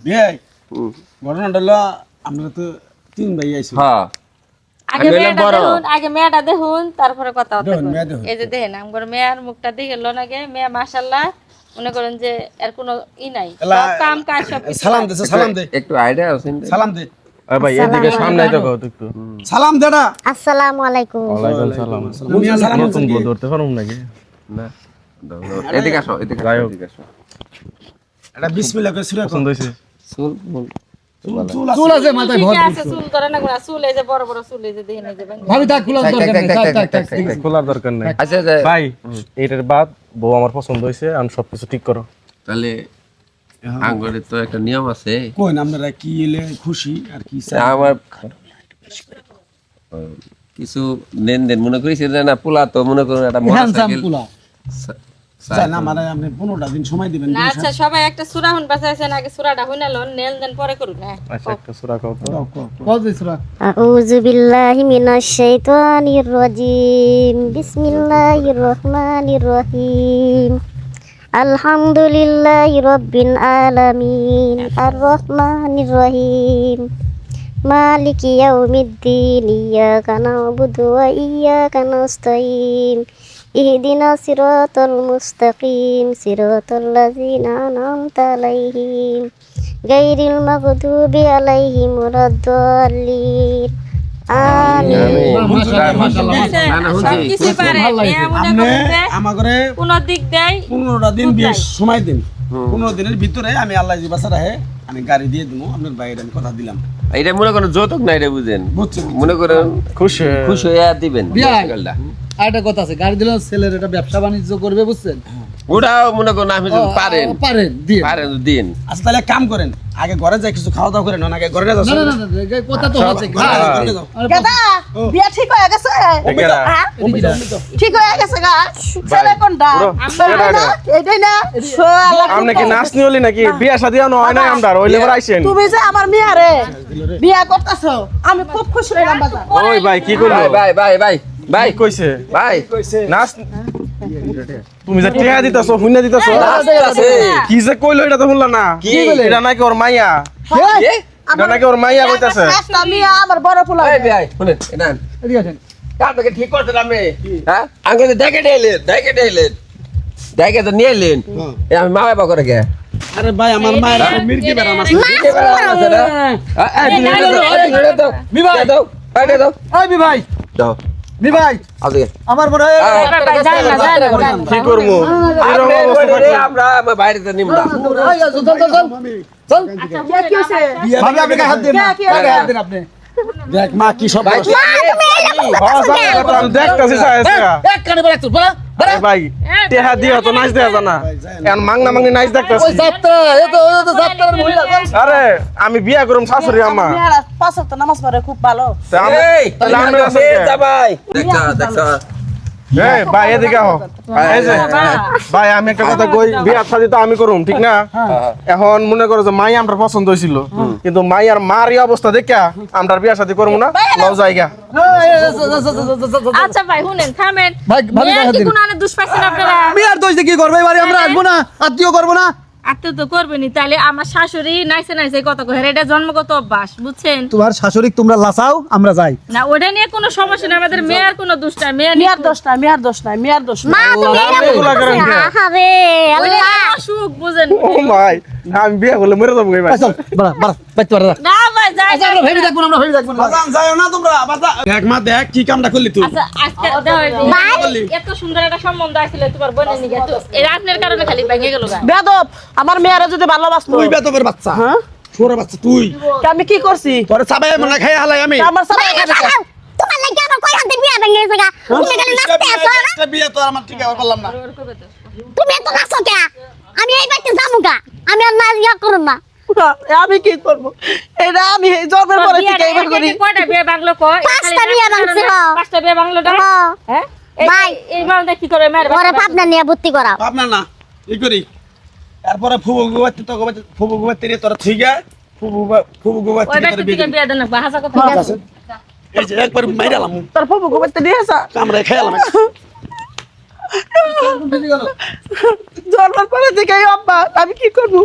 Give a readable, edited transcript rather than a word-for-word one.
ভাই ঘটনাটা হলো আমরা তো তিন ভাই আইছি হ্যাঁ আগে মেয়েটা দেখুন তারপরে কথা হবে দেখুন, মেয়ে দেখুন। এই যে দেখেন আমার মেয়ের মুখটা দেখে লোন আগে মেয়ে মাশাআল্লাহ মনে করেন যে এর কোনো নাই সব কাম কাজ সব কিছু সালাম দে সালাম দে একটু আইডিয়া আছে সালাম দে ভাই এদিকে সামনে তো কও একটু সালাম দে না আসসালামু আলাইকুম ওয়ালাইকুম সালাম মুমিয়া সালাম নতুন বউ ধরতে পারুম নাকি না এদিকে আসো এদিকে যাই হোক। এদিকে আসো এটা বিসমিল্লাহ করে শুরু কর পছন্দ হইছে চুল চুল আছে মাথায় ভর ঠিক আছে চুল করে না গোনা চুল এই যে বড় বড় চুল এই যে দেখেন এই যে ভাঙা। ভাবি থাক খোলা দরকার নেই থাক খোলার দরকার নাই আচ্ছা ভাই এটার বাদ বউ আমার পছন্দ হইছে আমি সবকিছু ঠিক করো তাহলে আঙ্গুরে তো একটা নিয়ম আছে কোন আপনারা কি এলে খুশি আর কি চাই? আমার কিছু লেনদেন মনে করেছি না পোলা তো মনে করুন একটা মোটরসাইকেল চাই না মানে আপনি 15টা দিন সময় দিবেন না আচ্ছা সবাই একটা সূরা হুন বাঁচাইছেন আগে সূরাটা হুনালন নেল দেন পরে করুন হ্যাঁ আচ্ছা একটা সূরা কও তো আউযু বিল্লাহি মিনাশ শাইতানির রাজিম বিসমিল্লাহির রহমানির রহিম আলহামদুলিল্লাহি রাব্বিল আলামিন আর রহমানির রহিম মালিকি ইয়াউমিদ্দিন ইয়াকা না'বুদু ওয়া ইয়াকা নাস্তাঈন ইহদিনাস সিরাতাল মুস্তাকিম সিরাতাল লাযিনা আন'আমতা আলাইহিম গায়রিল মাগদুবি আলাইহিম ওয়ালাদ-দাল্লিন আমিন না না সব কিছু পারে মেয়ে মনে আপনি করেন যে আমাগরে কোন দিক দেয় 15টা দিন বিয়ে সময় দিন 15 দিনের ভিতরে আমি আল্লাহ জি বাসা রাহে আমি গাড়ি দিয়ে দেবো আপনার বাইরে আমি কথা দিলাম এটা মনে করেন যৌতুক না এটা বুঝেন বুঝছেন মনে করেন খুশি খুশি হয়ে দিবেন মোটরসাইকেলটা আরেকটা কথা আছে গাড়ি দিলে ছেলের এটা ব্যবসা বাণিজ্য করবে বুঝছেন ওটাও মনে করেন আপনি যদি পারেন পারেন দিয়ে পারেন তো দিন আচ্ছা তাহলে এক কাম করেন আগে ঘরে যাই কিছু খাওয়া দাওয়া করেন না আগে ঘরে না যাও না না না না, এই কথা তো হচ্ছে ঘরে যাও কেদা বিয়া ঠিক হয়ে গেছে হ্যাঁ? ঠিক হয়ে গেছে গা ছেলে কোনটা এইটাই না শালা, আপনি কি নাচনি হলি নাকি বিয়া শাদী হয় নাই আমরা ওই লেবার আইছেন তুমি যে আমার মিয়া রে বিয়া করতেছো আমি খুব খুশি হইলাম বাজার ওই ভাই কি করলো ভাই ভাই ভাই ভাই কি কইছে ভাই নাচ তুমি যে টিয়া দিতাছো হুইনা দিতাছো কি যে কইলো এটা তো শুনলা না কি? এটা নাকি ওর মাইয়া এটা নাকি ওর মাইয়া কইতাছে একটা মিয়া আমার বড় ফুলা ভাই ভাই শুনেন এটা এদিকে আসেন কাপড়কে ঠিক করতে আমি হ্যাঁ আগে দেখে নিলেন দেখে তো নিয়ে এলেন আমি মা বাবা করে গে আরে ভাই আমার মায়ের মির্কি বেরাম আছে ওই ভাই দাও ভাই আজকে আমার মনে হয় ভাই যায় না কি করবো এরকম অবস্থা থাকলে আমরা বাইরে নিব না চল কি হইছে ভাবি আপনি গায়ে হাত দেন না গায়ে হাত দেন আপনি দেখ মা কি সব বলছে। দেখতেছি এক কানে বড় একটু বড় ভাই টেহা দিও তো নাচ দেয়া জানা এখন মাংনা মাংনি নাচ দেখতেছি ওই যাত্রা এ তো যাত্রার মহিলা আরে আমি বিয়া করুম শাশুড়ি আম্মা মিয়ারা পাঁচ ওয়াক্ত নামাজ পড়ে খুব ভালো তা আমি- এই তাহলে আমরা আছি কে? ভাই দেখছো এই ভাই এদিকে আহ এই যে ভাই আমি একটা কথা কই বিয়া শাদী তো আমি করুম ঠিক না এখন মনে করো যে মাই আমার পছন্দ হইছিল কিন্তু মাই আর মার এই অবস্থা দেখা আমরা বিয়া শাদী করবো না লও জায়গা আচ্ছা ভাই শুনেন থামেন ভাই, ভাবি মেয়ে দেখা কি দিন। কোনো আনে দুষ পাইছেন আপনারা আমি আর দোষ দিয়ে কি করবে এবারে আমরা আসবো না আত্মীয় করবো না আত্মীয় তো করবেনি তাহলে আমার শাশুড়ি নাইছে কত কহে এটা জন্মগত অভ্যাস বুঝছেন তোমার শাশুড়ি তোমরা লাসাও আমরা যাই না ওটা নিয়ে কোনো সমস্যা নেই আমাদের মেয়ের কোনো দোষ নাই মেয়ে মিয়ার দোষ নাই মিয়ার দোষ নাই মিয়ার দোষ নাই মা তুমি আপনি এগুলা করেন কে? আহারে আল্লাহ অসুখ বুঝেন ও ভাই আমি বিয়া করলে মরে যাবো ভাই চল বড় বড় বাইতে পারে না ভাই যাই আচ্ছা আমরা ভেবে দেখবো না আমরা ভেবে দেখবো না বাজান যাও না তোমরা বাজান দেখ মা দেখ কি কামটা করলি তুই আচ্ছা আজকে এত সুন্দর একটা সম্বন্ধ আসলে তোমার বোনের নিগে তো এই আপনার কারণে খালি ভেঙে গেল গা বেদব আমার মেয়েরা যদি ভালোবাসতো তুই বেতবের বাচ্চা ছোট বাচ্চা তুই তা আমি কি করছি তোরে চাবাই মনে খাই হালাই আমি আমার সাথে তোমার লাগি আমার কই হাতে বিয়া ভেঙে গেছে গা তুমি গেলে নাচতে আসো না একটা বিয়ে তো আমার ঠিক আছে বললাম না তুমি এত নাচো কে আমি এই বাড়িতে যাবো গা আমি আর নাচ ইয়া করব না আমি কি করব এটা আমি জন্মের পরে থেকে এইবার করি কয়টা বিয়ে বাংলো কয় পাঁচটা বিয়ে ভাঙছিল। পাঁচটা বিয়ে বাংলো হ্যাঁ। হ্যাঁ ভাই। এই মালটা কি করে মেয়ের ঘরে পাবনা নিয়ে ভর্তি করাও ভাবনা না ই করি এরপরে ফুবু গুবাতে তো গুবাতে ফুবু গুবাতে রে তোরা ঠিক আছে ফুবু গুবাতে ওই তোরা ব্যক্তি বিয়ে থেকে দিবি। বিয়ে দেন না হাসা কথা ঠিক আছে এই যে একবার মাইরালাম তোর ফুবু গোবরতে দিয়েছা কামড়ে খেয়ালাম জন্মের পরে থেকে আব্বা আমি কি করব